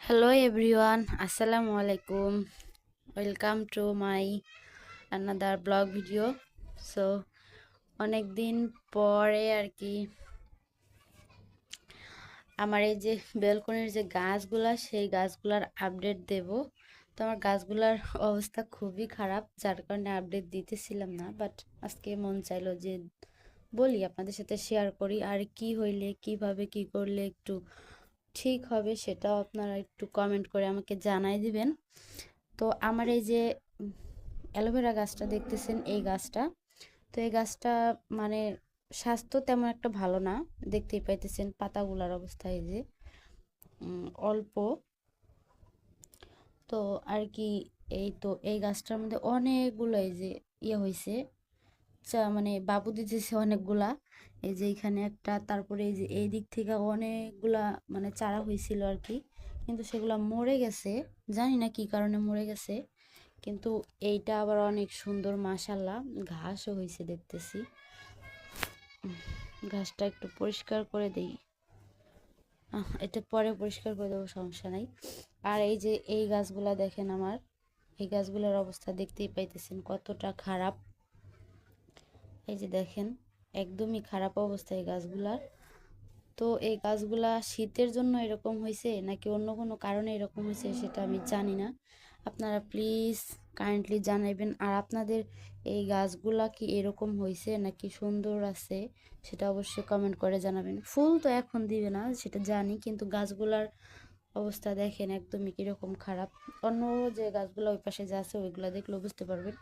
Hello everyone, Assalamu alaikum. Welcome to my another blog video. So অনেক দিন পরে আর কি আমার এই যে ব্যালকনির যে গাছগুলা সেই গাছগুলার আপডেট দেব। তো আমার গাছগুলার অবস্থা খুবই খারাপ, যার কারণে আপডেট দিতেছিলাম না, বাট আজকে মন চাইলো যে বলি আপনাদের সাথে শেয়ার করি, আর কি হইলে কিভাবে কি করলে একটু ঠিক হবে সেটাও আপনারা একটু কমেন্ট করে আমাকে জানাই দিবেন। তো আমার এই যে অ্যালোভেরা গাছটা দেখতেছেন, এই গাছটা, তো এই গাছটা মানে স্বাস্থ্য তেমন একটা ভালো না, দেখতেই পাইতেছেন পাতাগুলার অবস্থা এই যে অল্প। তো আর কি এই তো এই গাছটার মধ্যে অনেকগুলো এই যে হয়েছে, মানে বাবু দিতেছে অনেকগুলা। এই যে এখানে একটা, তারপরে এই যে এই দিক থেকে অনেকগুলা মানে চারা হয়েছিল আর কি, কিন্তু সেগুলা মরে গেছে, জানি না কি কারণে মরে গেছে। কিন্তু এইটা আবার অনেক সুন্দর, মাশাল্লাহ ঘাসও হয়েছে দেখতেছি। ঘাসটা একটু পরিষ্কার করে দেই, এটা পরে পরিষ্কার করে দেবো, সমস্যা নাই। আর এই যে এই গাছগুলা দেখেন, আমার এই গাছগুলোর অবস্থা দেখতেই পাইতেছেন কতটা খারাপ। এই যে দেখেন, একদমই খারাপ অবস্থা এই গাছগুলার। তো এই গাছগুলা শীতের জন্য এরকম হয়েছে নাকি অন্য কোনো কারণে এরকম হয়েছে সেটা আমি জানি না, আপনারা প্লিজ কাইন্ডলি জানাইবেন। আর আপনাদের এই গাছগুলা কি এরকম হয়েছে নাকি সুন্দর আছে সেটা অবশ্যই কমেন্ট করে জানাবেন। ফুল তো এখন দিবে না সেটা জানি, কিন্তু গাছগুলার অবস্থা দেখেন একদমই কিরকম খারাপ। অন্য যে গাছগুলো ওই পাশে যা আছে ওইগুলো দেখলেও বুঝতে পারবেন,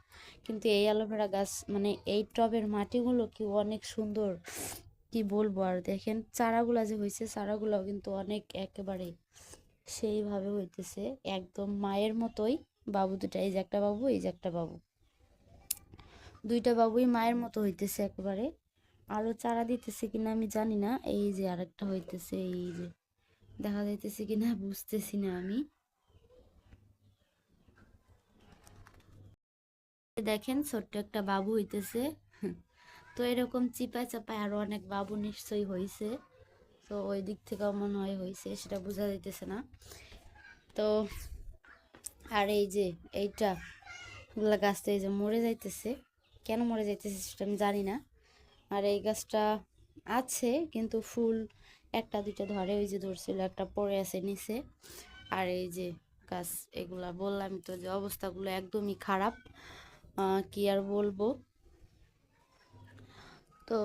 কিন্তু এই অ্যালোভেরা গাছ মানে এই টবের মাটিগুলো কি অনেক সুন্দর, কি বলবো। আর দেখেন চারাগুলা যে হয়েছে, চারাগুলাও কিন্তু অনেক একেবারে সেইভাবে হইতেছে, একদম মায়ের মতোই। বাবু দুটা, এই যে একটা বাবু, এই যে একটা বাবু, দুইটা বাবুই মায়ের মতো হইতেছে একেবারে। আরো চারা দিতেছে কিনা আমি জানি না, এই যে আরেকটা হইতেছে, এই যে দেখা যাইতেছে কিনা বুঝতেছি না আমি। দেখেন ছোট্ট একটা বাবু হইতেছে। তো এরকম চিপায় চাপায় আরো অনেক বাবু নিশ্চয়ই হয়েছে, তো ওই দিক থেকেও মনে হয় হয়েছে, সেটা বোঝা যাইতেছে না। তো আর এই যে এইটা গাছটা এই যে মরে যাইতেছে, কেন মরে যাইতেছে সেটা আমি জানি না। আর এই গাছটা আছে কিন্তু ফুল একটা দুইটা ধরে, ওই যে ধরছিল, একটা পড়ে আছে নিচে। আর এই যে গাছ, এগুলা বললাম তো যে অবস্থাগুলো একদমই খারাপ, কি আর বলবো। তো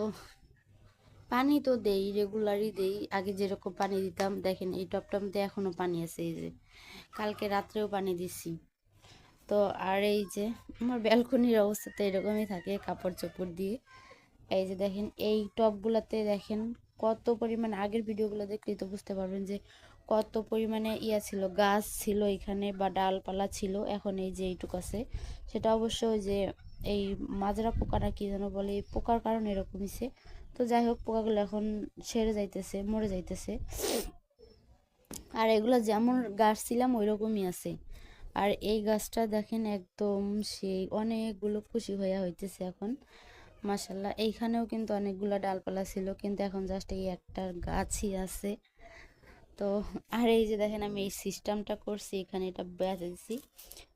পানি তো দেই, রেগুলারই দেই, আগে যেরকম পানি দিতাম। দেখেন এই টপটার মধ্যে এখনো পানি আছে, এই যে কালকে রাত্রেও পানি দিছি। তো আর এই যে আমার ব্যালকনির অবস্থা তো এরকমই থাকে, কাপড় চোপড় দিয়ে। এই যে দেখেন এই টবগুলাতে দেখেন কত পরিমাণে, আগের ভিডিওগুলো দেখলেই তো বুঝতে পারবেন যে কত পরিমাণে ছিল, গাছ ছিল এখানে বা ডালপালা ছিল। এখন এই যে এইটুকু আছে, সেটা অবশ্য ওই যে এই মাজরা পোকা না কি যেন বলে, এই পোকার কারণে এরকম হয়েছে। তো যাই হোক, পোকাগুলো এখন সেরে যাইতেছে, মরে যাইতেছে। আর এগুলো যেমন গাছ ছিলাম ওই রকমই আছে। আর এই গাছটা দেখেন একদম সেই অনেকগুলো খুশি হইয়া হইতেছে এখন, মাশাল্লাহ। এইখানেও কিন্তু অনেকগুলো ডালপালা ছিল, কিন্তু এখন জাস্ট এই একটা গাছই আছে। তো আর এই যে দেখেন আমি এই সিস্টেমটা করছি, এখানে এটা বেঁধে দিছি,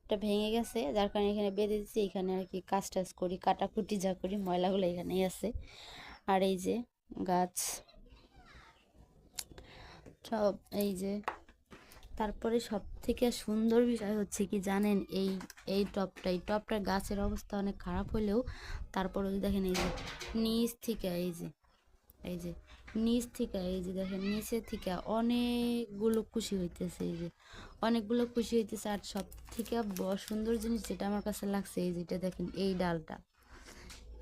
এটা ভেঙে গেছে যার কারণে এখানে বেঁধে দিচ্ছি। এখানে আর কি কাজ টাজ করি, কাটাকুটি যা করি, ময়লাগুলো এখানেই আছে। আর এই যে গাছ সব, এই যে তারপরে সব থেকে সুন্দর বিষয় হচ্ছে কি জানেন, এই টপটার গাছের অবস্থা অনেক খারাপ হলেও তারপরে দেখেন এই যে নিচ থেকে, এই যে নিচ থেকে, এই যে দেখেন নিচের থেকে অনেকগুলো খুশি হইতেছে, এই যে অনেকগুলো খুশি হইতেছে। আর সব থেকে সুন্দর জিনিস যেটা আমার কাছে লাগছে, এই যেটা দেখেন এই ডালটা,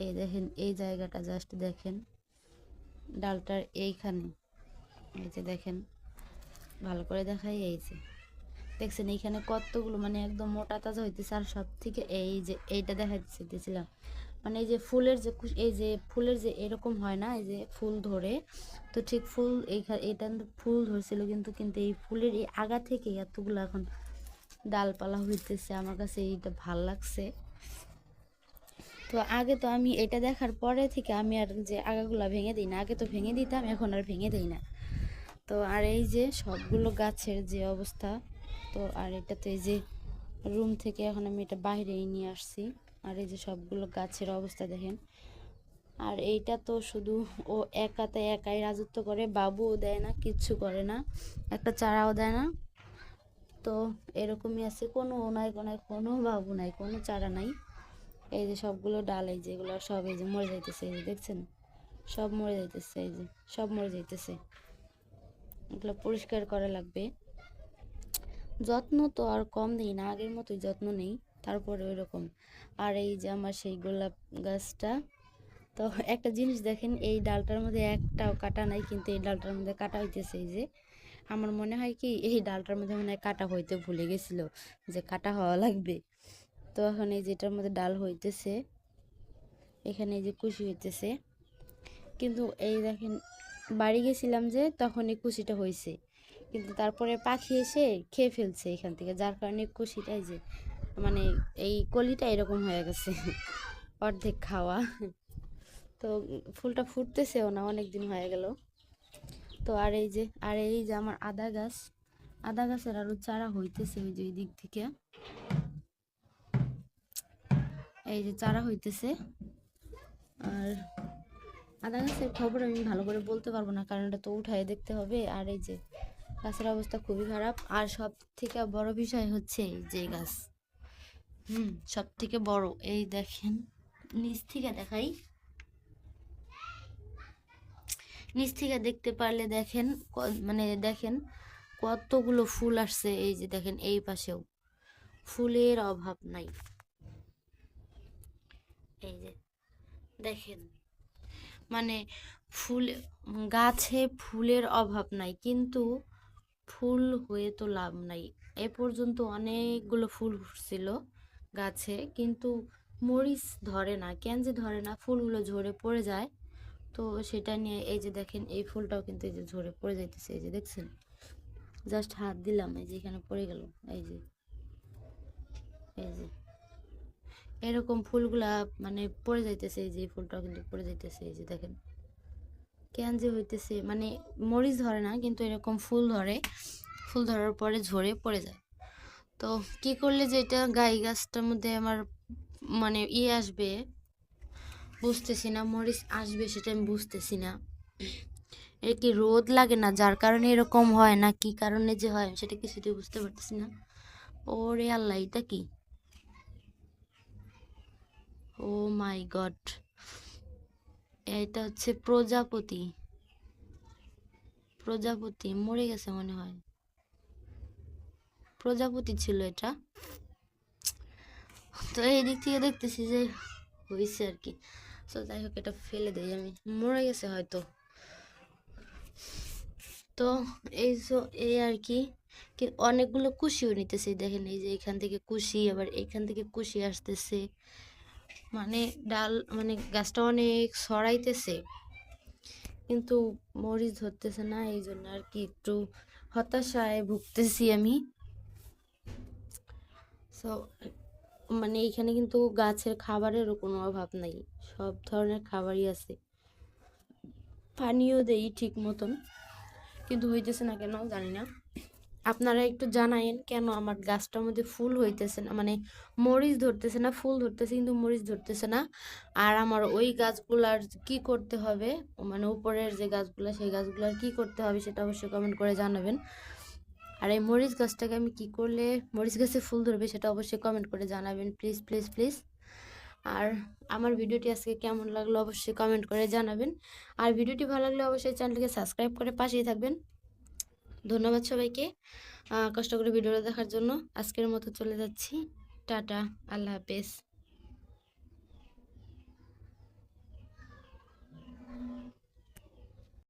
এই দেখেন এই জায়গাটা, জাস্ট দেখেন ডালটার এইখানে, এই যে দেখেন ভালো করে দেখাই, এই যে দেখছেন এইখানে কতগুলো মানে একদম মোটা তাজা হইতেছে। আর সব থেকে এই যে এইটা দেখাইতেছিলাম, মানে এই যে ফুলের যে এই যে ফুলের যে এরকম হয় না, এই যে ফুল ধরে, তো ঠিক ফুল এইটা ফুল ধরছিল, কিন্তু কিন্তু এই ফুলের এই আগা থেকে এতগুলো এখন ডালপালা হইতেছে, আমার কাছে এইটা ভাল লাগছে। তো আগে তো আমি এটা দেখার পরে থেকে আমি আর যে আগাগুলা ভেঙে দিই না, আগে তো ভেঙে দিতাম, এখন আর ভেঙে দিই না। তো আর এই যে সবগুলো গাছের যে অবস্থা, তো আর এটা তো এই যে রুম থেকে এখন আমি এটা বাইরেই নিয়ে আসছি। আর এই যে সবগুলো গাছের অবস্থা দেখেন। আর এইটা তো শুধু ও একাই রাজত্ব করে, বাবুও দেয় না, কিচ্ছু করে না, একটা চারাও দেয় না। তো এরকমই আছে, কোনো ও নাই, কোনো বাবু নাই, কোনো চারা নাই। এই যে সবগুলো ডাল, এই যে এগুলো সব এই যে মরে যাইতেছে, এই যে দেখছেন সব মরে যাইতেছে, এই যে সব মরে যাইতেছে। এগুলো পরিষ্কার করা লাগবে। যত্ন তো আর কম নেই না, আগের মতোই যত্ন নেই, তারপরে ওই রকম। আর এই যে আমার সেই গোলাপ গাছটা, তো একটা জিনিস দেখেন, এই ডালটার মধ্যে একটাও কাটা নাই, কিন্তু এই ডালটার মধ্যে কাটা হইতেছে। এই যে আমার মনে হয় কি এই ডালটার মধ্যে মনে হয় কাটা হইতে ভুলে গেছিল, যে কাটা হওয়া লাগবে। তো এখন এই যেটার মধ্যে ডাল হইতেছে, এখানে এই যে কুশি হইতেছে, কিন্তু এই দেখেন বাড়ি গেছিলাম যে তখন এই কুশিটা হয়েছে, কিন্তু তারপরে পাখি এসে খেয়ে ফেলছে এখান থেকে, যার কারণে কুশিটাই যে মানে এই কলিটা এরকম হয়ে গেছে অর্ধেক খাওয়া। তো ফুলটা ফুটতেছেও না, অনেক দিন হয়ে গেল। তো আর এই যে আমার আদা গাছের আরো চারা হইতেছে, ওই যে এই দিক থেকে এই যে চারা হইতেছে। আর আদা গাছের খবর আমি ভালো করে বলতে পারবো না, কারণ এটা তো উঠায় দেখতে হবে। আর এই যে গাছের অবস্থা খুবই খারাপ। আর সব থেকে বড় বিষয় হচ্ছে এই যে গাছ, সব থেকে বড়, এই দেখেন নিচ থেকে দেখাই, নিচ থেকে দেখতে পারলে দেখেন মানে দেখেন কতগুলো ফুল আসছে। এই যে দেখেন এই পাশেও ফুলের অভাব নাই, এই যে দেখেন মানে ফুল, গাছে ফুলের অভাব নাই, কিন্তু ফুল হয়ে তো লাভ নাই। এ পর্যন্ত অনেকগুলো ফুল ফুটছিল গাছে, কিন্তু মরিচ ধরে না, কেন যে ধরে না, ফুলগুলো ঝরে পড়ে যায়। তো সেটা নিয়ে এই যে দেখেন এই ফুলটাও কিন্তু এই যে ঝরে পড়ে যাইতেছে, এই যে দেখছেন, জাস্ট হাত দিলাম এই যে এখানে পড়ে গেল। এই যে এই যে এরকম ফুলগুলা মানে পড়ে যাইতেছে, এই যে এই ফুলটাও কিন্তু পড়ে যাইতেছে, এই যে দেখেন কেন যে হইতেছে, মানে মরিচ ধরে না, কিন্তু এরকম ফুল ধরে, ফুল ধরার পরে ঝরে পড়ে যায়। তো কি করলে যে এটা গাই গাছটার মধ্যে আমার মানে আসবে বুঝতেছি না, মরিচ আসবে সেটা আমি বুঝতেছি না। এর কি রোদ লাগে না যার কারণে এরকম হয়, না কি কারণে যে হয় সেটা কিছুতেই বুঝতে পারতেছি না। ওরে আল্লাহ, এটা কি, ও মাই গড, এটা হচ্ছে প্রজাপতি, প্রজাপতি মরে গেছে মনে হয়, প্রজাপতি ছিল এটা। তো এই দিক থেকে দেখতেছি যে হয়েছে আর কি। তো যাই হোক, এটা ফেলে দেই আমি, মরে গেছে হয়তো। তো এই আর কি, অনেকগুলো কুশিও নিতেছে, দেখেন এই যে এখান থেকে কুশি, আবার এখান থেকে কুশি আসতেছে, মানে ডাল মানে গাছটা অনেক ছড়াইতেছে, কিন্তু মরিচ ধরতেছে না, এই জন্য আর কি একটু হতাশায় ভুগতেছি আমি। সো মানে এখানে কিন্তু গাছের খাবারেরও কোনো অভাব নাই, সব ধরনের খাবারই আছে, পানিও দেই ঠিক মতন, কিন্তু হইতেছে না কেন জানি না। আপনারা একটু জানাইন কেন আমার গাছটার মধ্যে ফুল হইতেছে না, মানে মরিচ ধরতেছে না, ফুল ধরতেছে কিন্তু মরিচ ধরতেছে না। আর আমার ওই গাছগুলার কি করতে হবে, মানে উপরের যে গাছগুলা সেই গাছগুলার কি করতে হবে সেটা অবশ্যই কমেন্ট করে জানাবেন। আর এই মরিচ গাছটাকে আমি কি করলে মরিচ গাছে ফুল ধরবে সেটা অবশ্যই কমেন্ট করে জানাবেন, প্লিজ প্লিজ প্লিজ। আর আমার ভিডিওটি আজকে কেমন লাগলো অবশ্যই কমেন্ট করে জানাবেন। আর ভিডিওটি ভালো লাগলে অবশ্যই চ্যানেলটিকে সাবস্ক্রাইব করে পাশেই থাকবেন। ধন্যবাদ সবাইকে কষ্ট করে ভিডিওটা দেখার জন্য। আজকের মতো চলে যাচ্ছি, টাটা, আল্লাহ হাফেজ।